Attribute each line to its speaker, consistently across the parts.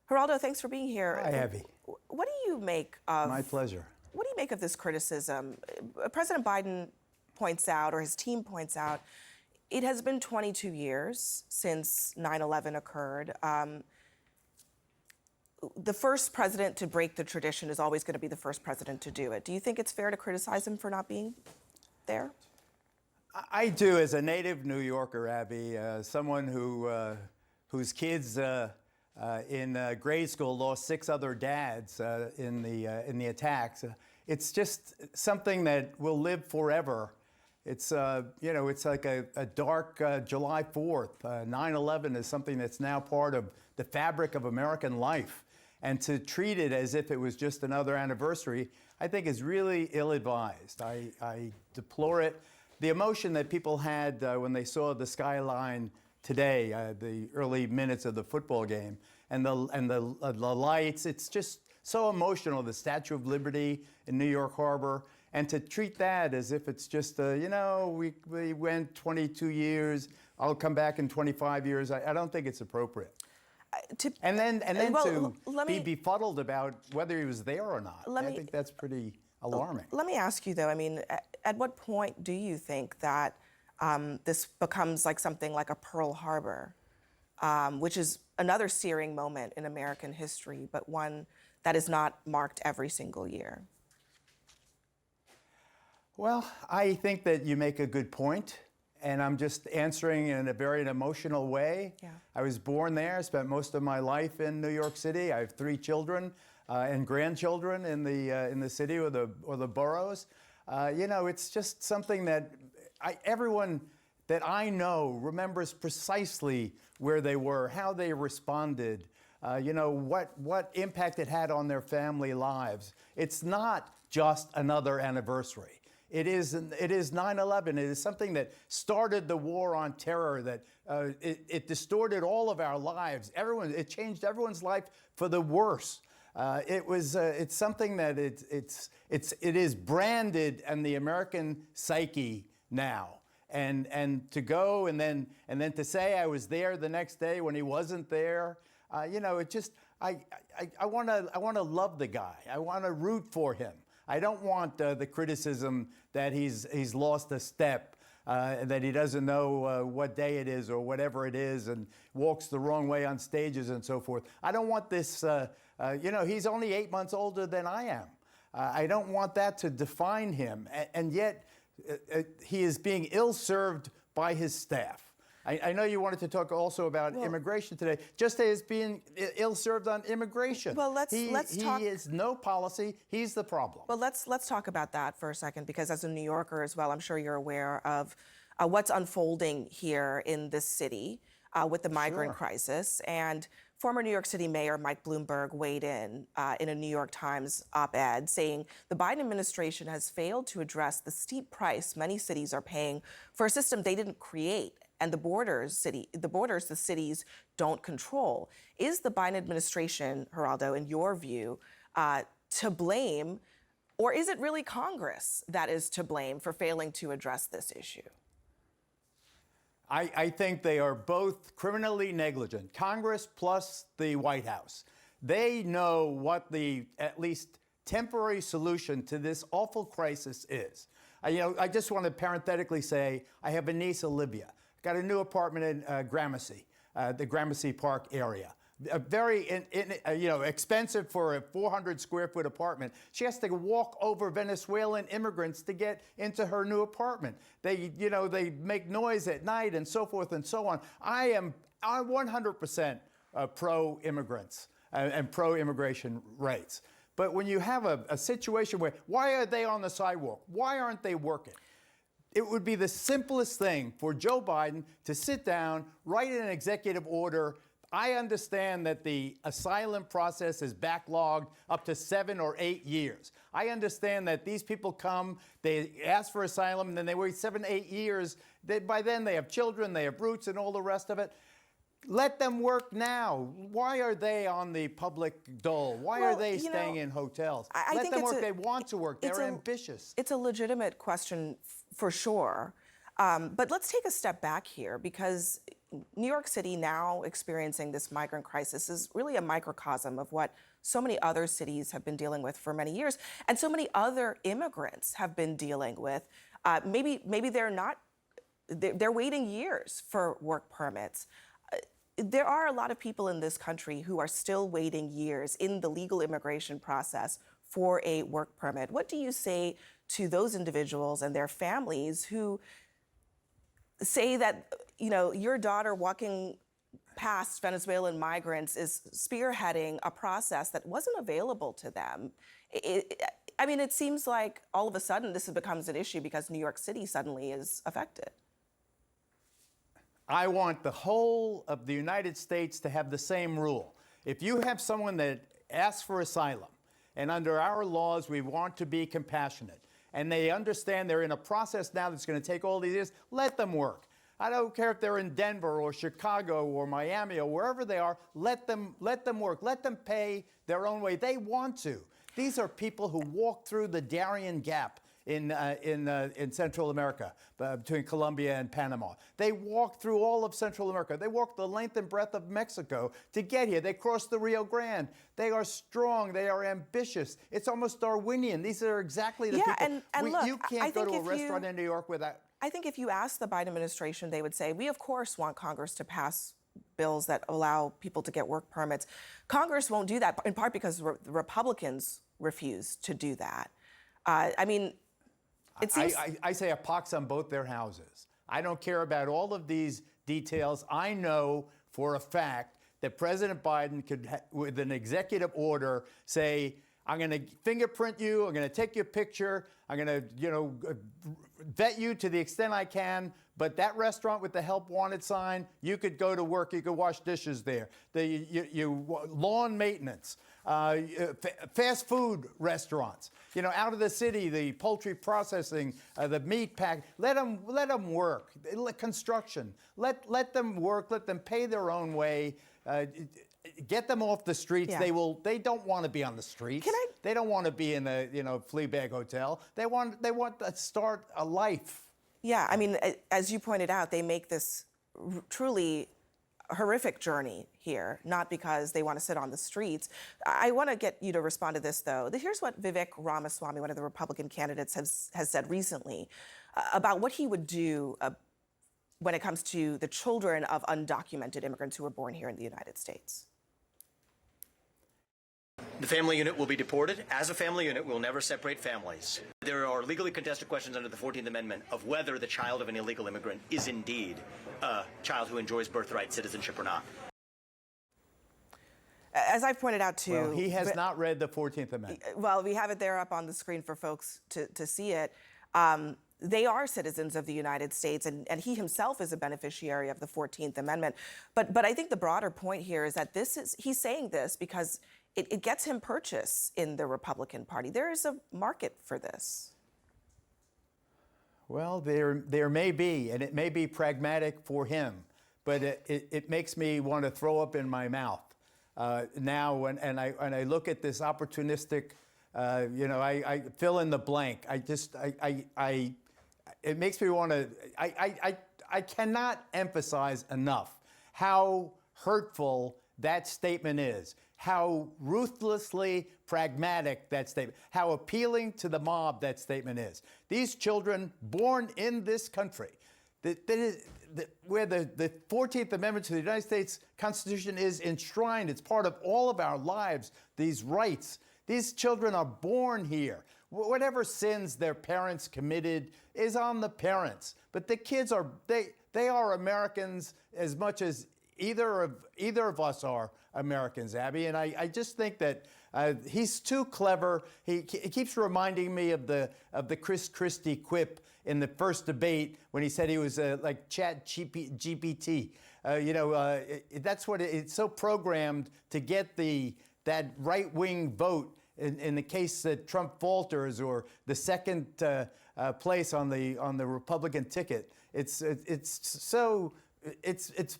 Speaker 1: Geraldo, thanks for being here.
Speaker 2: Hi, Abby.
Speaker 1: What do you make of
Speaker 2: My pleasure.
Speaker 1: What do you make of this criticism? President Biden points out, or his team points out, it has been 22 years since 9/11 occurred. The first president to break the tradition is always going to be the first president to do it. Do you think it's fair to criticize him for not being there?
Speaker 2: I do, as a native New Yorker, Abby, someone whose kids in grade school lost 6 other dads in the attacks. It's just something that will live forever. It's it's like a dark July 4th. 9/11 is something that's now part of the fabric of American life. And to treat it as if it was just another anniversary, I think is really ill-advised. I deplore it. The emotion that people had when they saw the skyline today, the early minutes of the football game, and the lights, it's just so emotional. The Statue of Liberty in New York Harbor, and to treat that as if it's just we went 22 years, I'll come back in 25 years. I don't think it's appropriate. And then to be befuddled about whether he was there or not. I think that's pretty alarming.
Speaker 1: Let me ask you, though, I mean, at what point do you think that this becomes like something like a Pearl Harbor, which is another searing moment in American history, but one that is not marked every single year?
Speaker 2: Well, I think that you make a good point, and I'm just answering in a very emotional way.
Speaker 1: Yeah.
Speaker 2: I was born there, spent most of my life in New York City. I have 3 children and grandchildren in the city or the boroughs. It's just something that everyone that I know remembers precisely where they were, how they responded, what impact it had on their family lives. It's not just another anniversary. It is 9/11. It is something that started the war on terror, that it distorted all of our lives. It changed everyone's life for the worse. It's something that it is branded in the American psyche now. And to go and then to say I was there the next day when he wasn't there, I want to love the guy. I want to root for him. I don't want the criticism that he's lost a step, that he doesn't know what day it is or whatever it is, and walks the wrong way on stages and so forth. I don't want this. He's only 8 months older than I am. I don't want that to define him, and yet he is being ill-served by his staff. I know you wanted to talk also about immigration today, just as being ill-served on immigration.
Speaker 1: Well, let's talk.
Speaker 2: He is no policy. He's the problem.
Speaker 1: Well, let's talk about that for a second, because as a New Yorker as well, I'm sure you're aware of what's unfolding here in this city with the migrant crisis. And former New York City Mayor Mike Bloomberg weighed in a New York Times op-ed saying the Biden administration has failed to address the steep price many cities are paying for a system they didn't create, and the borders the cities don't control. Is the Biden administration, Geraldo, in your view, to blame, or is it really Congress that is to blame for failing to address this issue?
Speaker 2: I think they are both criminally negligent. Congress plus the White House. They know what the at least temporary solution to this awful crisis is. I just want to parenthetically say I have a niece, Olivia. Got a new apartment in Gramercy, the Gramercy Park area. Very expensive for a 400 square foot apartment. She has to walk over Venezuelan immigrants to get into her new apartment. They make noise at night and so forth and so on. I'm 100% pro-immigrants and pro-immigration rights. But when you have a situation where, why are they on the sidewalk? Why aren't they working? It would be the simplest thing for Joe Biden to sit down, write an executive order. I understand that the asylum process is backlogged up to 7 or 8 years. I understand that these people come, they ask for asylum, and then they wait 7, 8 years. By then they have children, they have roots, and all the rest of it. Let them work now. Why are they on the public dole? Why are they staying in hotels? Let them work. They want to work. They're ambitious.
Speaker 1: It's a legitimate question for sure. But let's take a step back here, because New York City now experiencing this migrant crisis is really a microcosm of what so many other cities have been dealing with for many years, and so many other immigrants have been dealing with. Maybe they're waiting years for work permits. There are a lot of people in this country who are still waiting years in the legal immigration process for a work permit. What do you say to those individuals and their families who say that, your daughter walking past Venezuelan migrants is spearheading a process that wasn't available to them? It seems like all of a sudden this becomes an issue because New York City suddenly is affected.
Speaker 2: I want the whole of the United States to have the same rule. If you have someone that asks for asylum, and under our laws we want to be compassionate, and they understand they're in a process now that's going to take all these years, let them work. I don't care if they're in Denver or Chicago or Miami or wherever they are, let them work. Let them pay their own way. They want to. These are people who walk through the Darien Gap in Central America, between Colombia and Panama. They walk through all of Central America. They walk the length and breadth of Mexico to get here. They cross the Rio Grande. They are strong. They are ambitious. It's almost Darwinian. These are exactly the people.
Speaker 1: And look,
Speaker 2: you can't go to a restaurant in New York without.
Speaker 1: I think if you ask the Biden administration, they would say, we of course want Congress to pass bills that allow people to get work permits. Congress won't do that, in part because the Republicans refuse to do that. It seems
Speaker 2: I say a pox on both their houses. I don't care about all of these details. I know for a fact that President Biden could, with an executive order, say, I'm going to fingerprint you, I'm going to take your picture, I'm going to, vet you to the extent I can, but that restaurant with the help wanted sign, you could go to work, you could wash dishes there. Lawn maintenance, fast food restaurants, out of the city, the poultry processing, the meat pack, let them work. Construction, let them work, let them pay their own way. Get them off the streets.
Speaker 1: Yeah.
Speaker 2: They don't want to be on the streets. They don't want to be in a flea bag hotel. They want to start a life.
Speaker 1: Yeah, as you pointed out, they make this truly horrific journey here, not because they want to sit on the streets. I want to get you to respond to this, though. Here's what Vivek Ramaswamy, one of the Republican candidates, has said recently about what he would do when it comes to the children of undocumented immigrants who were born here in the United States.
Speaker 3: The family unit will be deported. As a family unit, we will never separate families. There are legally contested questions under the 14th Amendment of whether the child of an illegal immigrant is indeed a child who enjoys birthright citizenship or not.
Speaker 1: As I pointed out too,
Speaker 2: well, he has not read the 14th Amendment.
Speaker 1: Well, we have it there up on the screen for folks to see it. They are citizens of the United States, and he himself is a beneficiary of the 14th Amendment. But I think the broader point here is that he's saying this because it gets him purchase in the Republican Party. There is a market for this.
Speaker 2: Well, there may be, and it may be pragmatic for him, but it makes me want to throw up in my mouth now when I look at this opportunistic, I fill in the blank. It makes me want to. I cannot emphasize enough how hurtful that statement is, how ruthlessly pragmatic that statement, how appealing to the mob that statement is. These children born in this country, where the 14th Amendment to the United States Constitution is enshrined, it's part of all of our lives, these rights. These children are born here. Whatever sins their parents committed is on the parents. But the kids they are Americans as much as either of us are Americans, Abby. And I just think that he's too clever. He keeps reminding me of the Chris Christie quip in the first debate when he said he was like Chat GPT. That's what it's so programmed to get that right-wing vote in the case that Trump falters or the second place on the Republican ticket. It's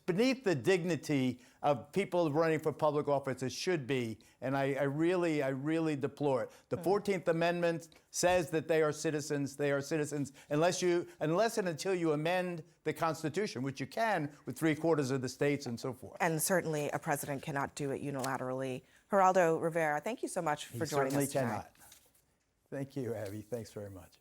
Speaker 2: beneath the dignity of people running for public office. It should be, and I really deplore it. The 14th Amendment says that they are citizens. They are citizens unless and until you amend the Constitution, which you can with 3/4 of the states and so forth.
Speaker 1: And certainly a president cannot do it unilaterally. Geraldo Rivera, thank you so much for joining us tonight.
Speaker 2: He certainly cannot. Thank you, Abby. Thanks very much.